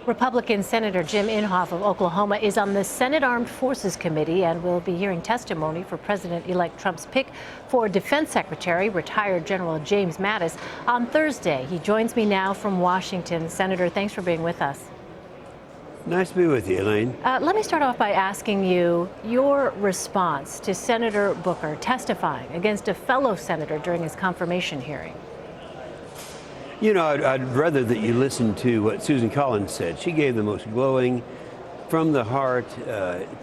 Republican Senator Jim Inhofe of Oklahoma is on the Senate Armed Forces Committee and will be hearing testimony for President-elect Trump's pick for Defense Secretary, retired General James Mattis, on Thursday. He joins me now from Washington. Senator, thanks for being with us. Nice to be with you, Elaine. Let me start off by asking you your response to Senator Booker testifying against a fellow senator during his confirmation hearing. You know, I'd rather that you listen to what Susan Collins said. She gave the most glowing, from-the-heart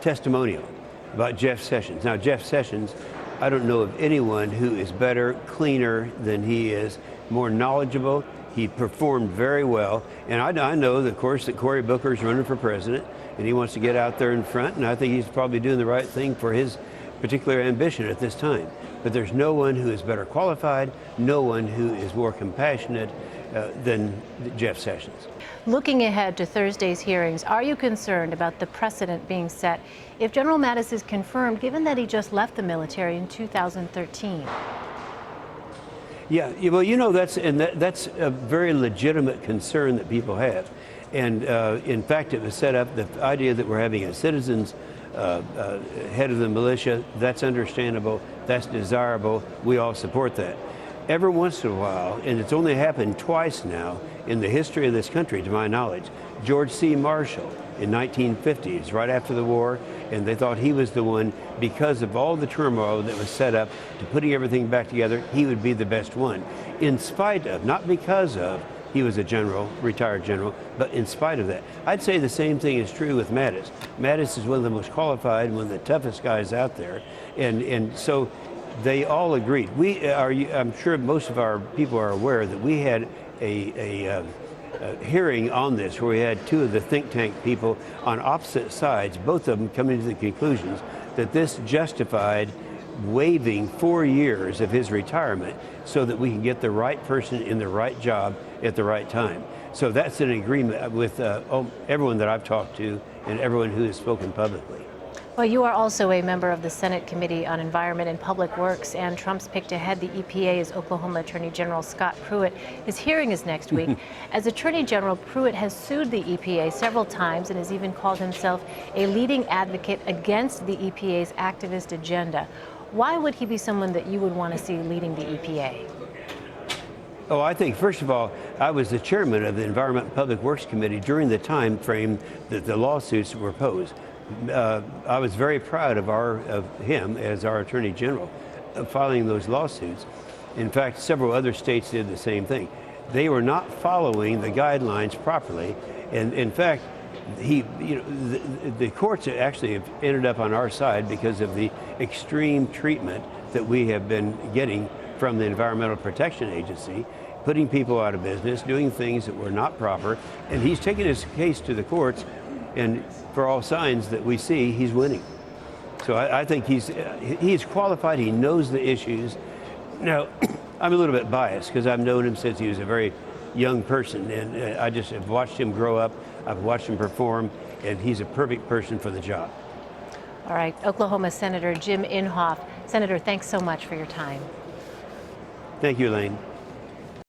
testimonial about Jeff Sessions. Now, Jeff Sessions, I don't know of anyone who is better, cleaner than he is, more knowledgeable. He performed very well. And I know, of course, that Cory Booker is running for president, and he wants to get out there in front, and I think he's probably doing the right thing for his particular ambition at this time. But there's no one who is better qualified, no one who is more compassionate than Jeff Sessions. Looking ahead to Thursday's hearings, are you concerned about the precedent being set if General Mattis is confirmed, given that he just left the military in 2013? Yeah, well, you know, that's a very legitimate concern that people have. And in fact, it was set up, the idea that we're having a citizens head of the militia, that's understandable, that's desirable, we all support that. Every once in a while, and it's only happened twice now in the history of this country, to my knowledge, George C. Marshall in 1950s, right after the war, and they thought he was the one, because of all the turmoil that was set up to putting everything back together, he would be the best one. In spite of, not because of, he was a general, retired general, but in spite of that. I'd say the same thing is true with Mattis. Mattis is one of the most qualified, one of the toughest guys out there, and so they all agreed. I'm sure most of our people are aware that we had a hearing on this where we had two of the think tank people on opposite sides, both of them coming to the conclusions that this justified waiving 4 years of his retirement so that we can get the right person in the right job at the right time. So that's an agreement with everyone that I've talked to and everyone who has spoken publicly. Well, you are also a member of the Senate Committee on Environment and Public Works, and Trump's pick to head the EPA is Oklahoma Attorney General Scott Pruitt. His hearing is next week. As Attorney General, Pruitt has sued the EPA several times and has even called himself a leading advocate against the EPA's activist agenda. Why would he be someone that you would want to see leading the EPA? Oh, I think, first of all, I was the chairman of the Environment and Public Works Committee during the time frame that the lawsuits were posed. I was very proud of him as our Attorney General filing those lawsuits. In fact, several other states did the same thing. They were not following the guidelines properly, and in fact, the courts actually have ended up on our side because of the extreme treatment that we have been getting from the Environmental Protection Agency, putting people out of business, doing things that were not proper, and he's taken his case to the courts, and for all signs that we see, he's winning. So I think he's qualified, he knows the issues. Now, I'm a little bit biased because I've known him since he was a very young person, and I just have watched him grow up, I've watched him perform, and he's a perfect person for the job. All right, Oklahoma Senator Jim Inhofe. Senator, thanks so much for your time. Thank you, Elaine.